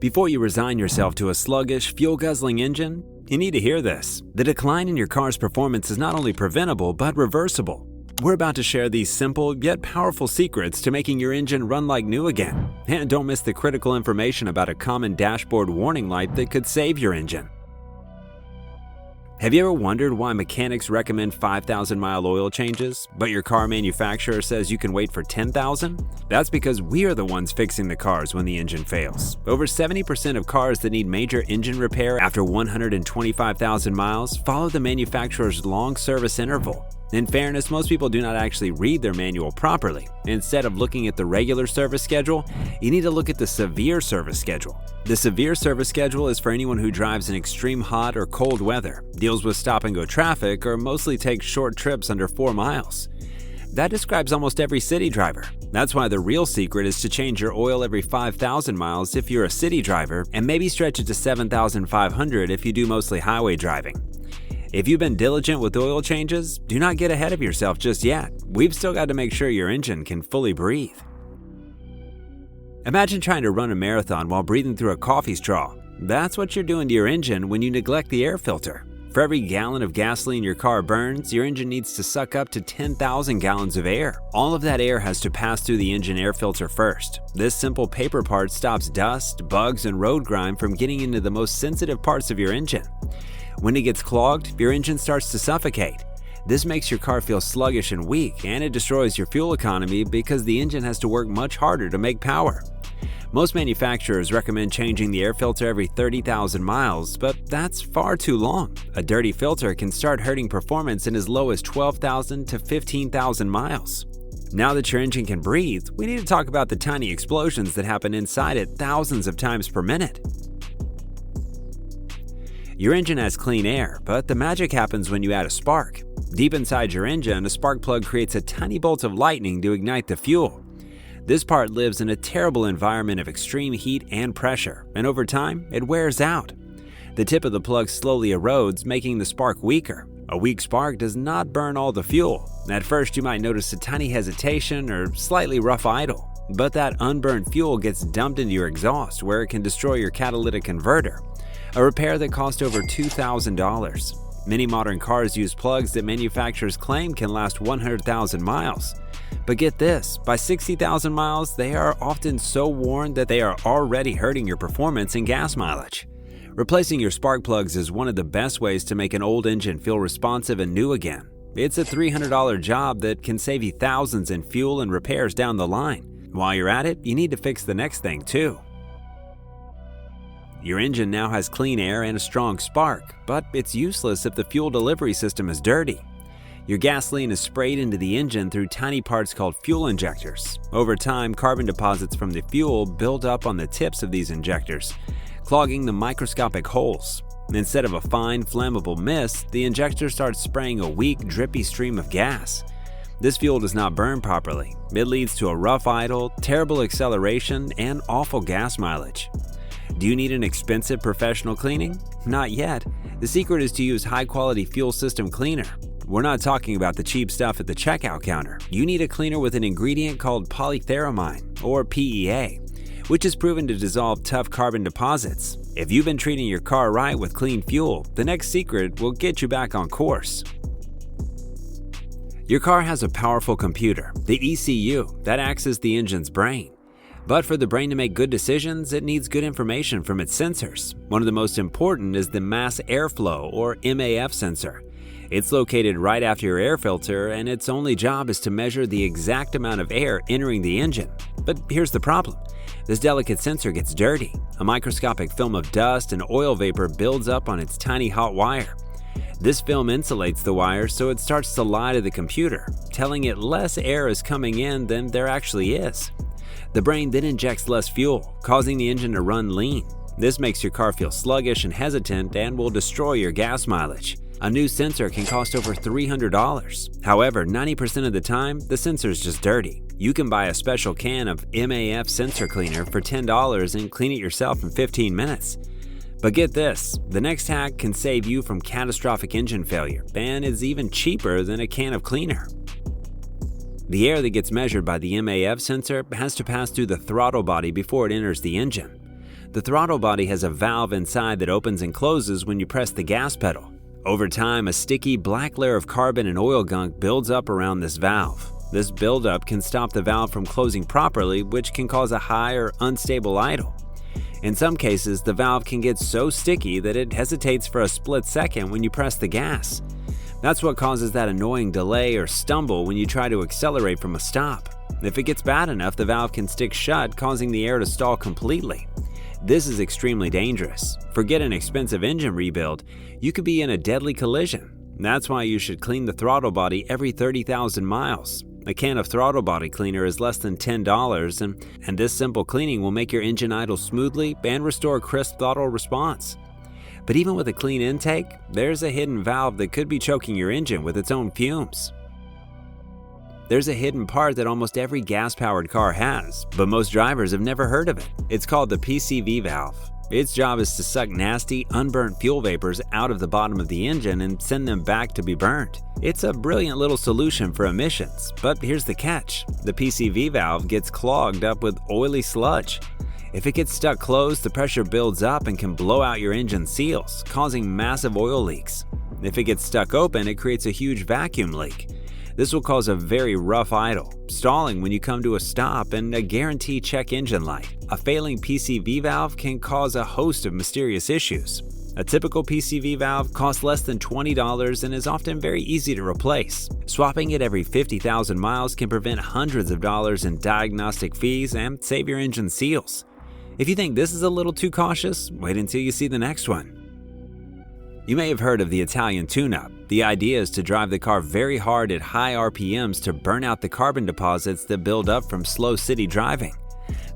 Before you resign yourself to a sluggish, fuel-guzzling engine, you need to hear this. The decline in your car's performance is not only preventable, but reversible. We're about to share these simple yet powerful secrets to making your engine run like new again. And don't miss the critical information about a common dashboard warning light that could save your engine. Have you ever wondered why mechanics recommend 5,000-mile oil changes, but your car manufacturer says you can wait for 10,000? That's because we are the ones fixing the cars when the engine fails. Over 70% of cars that need major engine repair after 125,000 miles follow the manufacturer's long service interval. In fairness, most people do not actually read their manual properly. Instead of looking at the regular service schedule, you need to look at the severe service schedule. The severe service schedule is for anyone who drives in extreme hot or cold weather, deals with stop-and-go traffic, or mostly takes short trips under 4 miles. That describes almost every city driver. That's why the real secret is to change your oil every 5,000 miles if you're a city driver, and maybe stretch it to 7,500 if you do mostly highway driving. If you've been diligent with oil changes, do not get ahead of yourself just yet. We've still got to make sure your engine can fully breathe. Imagine trying to run a marathon while breathing through a coffee straw. That's what you're doing to your engine when you neglect the air filter. For every gallon of gasoline your car burns, your engine needs to suck up to 10,000 gallons of air. All of that air has to pass through the engine air filter first. This simple paper part stops dust, bugs, and road grime from getting into the most sensitive parts of your engine. When it gets clogged, your engine starts to suffocate. This makes your car feel sluggish and weak, and it destroys your fuel economy because the engine has to work much harder to make power. Most manufacturers recommend changing the air filter every 30,000 miles, but that's far too long. A dirty filter can start hurting performance in as low as 12,000 to 15,000 miles. Now that your engine can breathe, we need to talk about the tiny explosions that happen inside it thousands of times per minute. Your engine has clean air, but the magic happens when you add a spark. Deep inside your engine, a spark plug creates a tiny bolt of lightning to ignite the fuel. This part lives in a terrible environment of extreme heat and pressure, and over time, it wears out. The tip of the plug slowly erodes, making the spark weaker. A weak spark does not burn all the fuel. At first, you might notice a tiny hesitation or slightly rough idle, but that unburned fuel gets dumped into your exhaust, where it can destroy your catalytic converter. A repair that cost over $2,000. Many modern cars use plugs that manufacturers claim can last 100,000 miles. But get this, by 60,000 miles, they are often so worn that they are already hurting your performance and gas mileage. Replacing your spark plugs is one of the best ways to make an old engine feel responsive and new again. It's a $300 job that can save you thousands in fuel and repairs down the line. While you're at it, you need to fix the next thing too. Your engine now has clean air and a strong spark, but it's useless if the fuel delivery system is dirty. Your gasoline is sprayed into the engine through tiny parts called fuel injectors. Over time, carbon deposits from the fuel build up on the tips of these injectors, clogging the microscopic holes. Instead of a fine, flammable mist, the injector starts spraying a weak, drippy stream of gas. This fuel does not burn properly. It leads to a rough idle, terrible acceleration, and awful gas mileage. Do you need an expensive professional cleaning? Not yet. The secret is to use high-quality fuel system cleaner. We're not talking about the cheap stuff at the checkout counter. You need a cleaner with an ingredient called polytheramine, or PEA, which is proven to dissolve tough carbon deposits. If you've been treating your car right with clean fuel, the next secret will get you back on course. Your car has a powerful computer, the ECU, that acts as the engine's brain. But for the brain to make good decisions, it needs good information from its sensors. One of the most important is the mass airflow, or MAF sensor. It's located right after your air filter, and its only job is to measure the exact amount of air entering the engine. But here's the problem. This delicate sensor gets dirty. A microscopic film of dust and oil vapor builds up on its tiny hot wire. This film insulates the wire, so it starts to lie to the computer, telling it less air is coming in than there actually is. The brain then injects less fuel, causing the engine to run lean. This makes your car feel sluggish and hesitant and will destroy your gas mileage. A new sensor can cost over $300. However, 90% of the time, the sensor is just dirty. You can buy a special can of MAF sensor cleaner for $10 and clean it yourself in 15 minutes. But get this, the next hack can save you from catastrophic engine failure and is even cheaper than a can of cleaner. The air that gets measured by the MAF sensor has to pass through the throttle body before it enters the engine. The throttle body has a valve inside that opens and closes when you press the gas pedal. Over time, a sticky black layer of carbon and oil gunk builds up around this valve. This buildup can stop the valve from closing properly, which can cause a high or unstable idle. In some cases, the valve can get so sticky that it hesitates for a split second when you press the gas. That's what causes that annoying delay or stumble when you try to accelerate from a stop. If it gets bad enough, the valve can stick shut, causing the air to stall completely. This is extremely dangerous. Forget an expensive engine rebuild, you could be in a deadly collision. That's why you should clean the throttle body every 30,000 miles. A can of throttle body cleaner is less than $10, and this simple cleaning will make your engine idle smoothly and restore a crisp throttle response. But even with a clean intake, there's a hidden valve that could be choking your engine with its own fumes. There's a hidden part that almost every gas-powered car has, but most drivers have never heard of it. It's called the PCV valve. Its job is to suck nasty, unburnt fuel vapors out of the bottom of the engine and send them back to be burned. It's a brilliant little solution for emissions, but here's the catch. The PCV valve gets clogged up with oily sludge. If it gets stuck closed, the pressure builds up and can blow out your engine seals, causing massive oil leaks. If it gets stuck open, it creates a huge vacuum leak. This will cause a very rough idle, stalling when you come to a stop, and a guaranteed check engine light. A failing PCV valve can cause a host of mysterious issues. A typical PCV valve costs less than $20 and is often very easy to replace. Swapping it every 50,000 miles can prevent hundreds of dollars in diagnostic fees and save your engine seals. If you think this is a little too cautious, wait until you see the next one. You may have heard of the Italian tune-up. The idea is to drive the car very hard at high RPMs to burn out the carbon deposits that build up from slow city driving.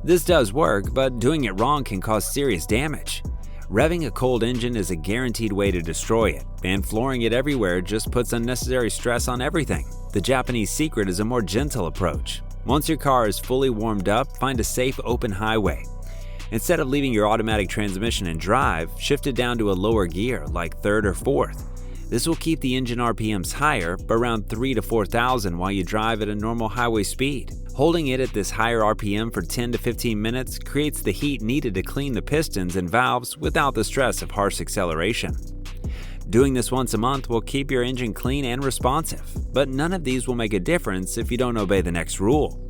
This does work, but doing it wrong can cause serious damage. Revving a cold engine is a guaranteed way to destroy it, and flooring it everywhere just puts unnecessary stress on everything. The Japanese secret is a more gentle approach. Once your car is fully warmed up, find a safe open highway. Instead of leaving your automatic transmission in drive, shift it down to a lower gear, like third or fourth. This will keep the engine RPMs higher, around 3,000 to 4,000 while you drive at a normal highway speed. Holding it at this higher RPM for 10 to 15 minutes creates the heat needed to clean the pistons and valves without the stress of harsh acceleration. Doing this once a month will keep your engine clean and responsive, but none of these will make a difference if you don't obey the next rule.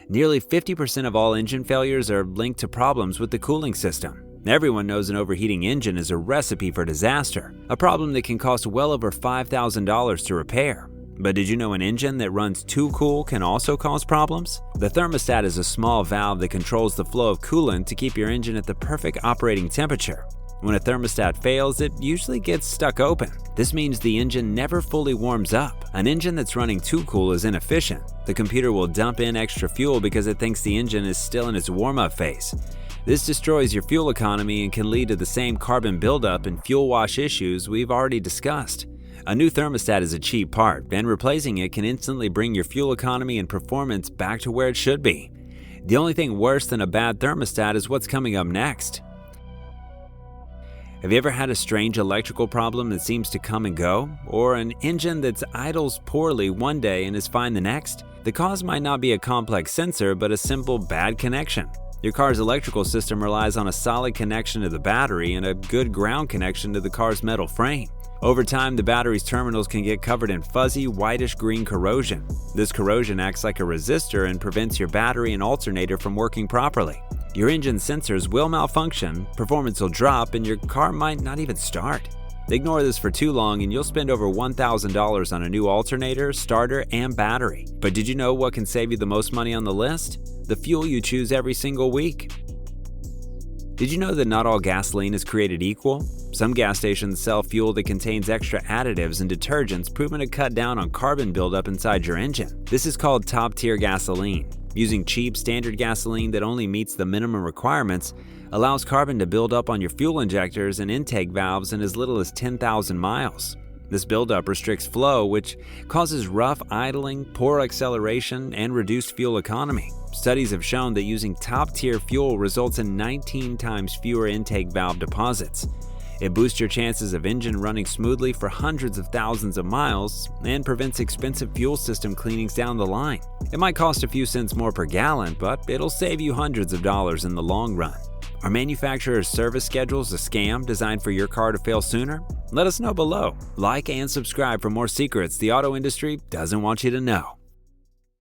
Nearly 50% of all engine failures are linked to problems with the cooling system. Everyone knows an overheating engine is a recipe for disaster, a problem that can cost well over $5,000 to repair. But did you know an engine that runs too cool can also cause problems? The thermostat is a small valve that controls the flow of coolant to keep your engine at the perfect operating temperature. When a thermostat fails, it usually gets stuck open. This means the engine never fully warms up. An engine that's running too cool is inefficient. The computer will dump in extra fuel because it thinks the engine is still in its warm-up phase. This destroys your fuel economy and can lead to the same carbon buildup and fuel wash issues we've already discussed. A new thermostat is a cheap part, and replacing it can instantly bring your fuel economy and performance back to where it should be. The only thing worse than a bad thermostat is what's coming up next. Have you ever had a strange electrical problem that seems to come and go? Or an engine that idles poorly one day and is fine the next? The cause might not be a complex sensor, but a simple bad connection. Your car's electrical system relies on a solid connection to the battery and a good ground connection to the car's metal frame. Over time, the battery's terminals can get covered in fuzzy, whitish-green corrosion. This corrosion acts like a resistor and prevents your battery and alternator from working properly. Your engine sensors will malfunction, performance will drop, and your car might not even start. Ignore this for too long and you'll spend over $1,000 on a new alternator, starter, and battery. But did you know what can save you the most money on the list? The fuel you choose every single week. Did you know that not all gasoline is created equal? Some gas stations sell fuel that contains extra additives and detergents proven to cut down on carbon buildup inside your engine. This is called top-tier gasoline. Using cheap, standard gasoline that only meets the minimum requirements allows carbon to build up on your fuel injectors and intake valves in as little as 10,000 miles. This buildup restricts flow, which causes rough idling, poor acceleration, and reduced fuel economy. Studies have shown that using top-tier fuel results in 19 times fewer intake valve deposits. It boosts your chances of engine running smoothly for hundreds of thousands of miles and prevents expensive fuel system cleanings down the line. It might cost a few cents more per gallon, but it'll save you hundreds of dollars in the long run. Are manufacturers' service schedules a scam designed for your car to fail sooner? Let us know below. Like and subscribe for more secrets the auto industry doesn't want you to know.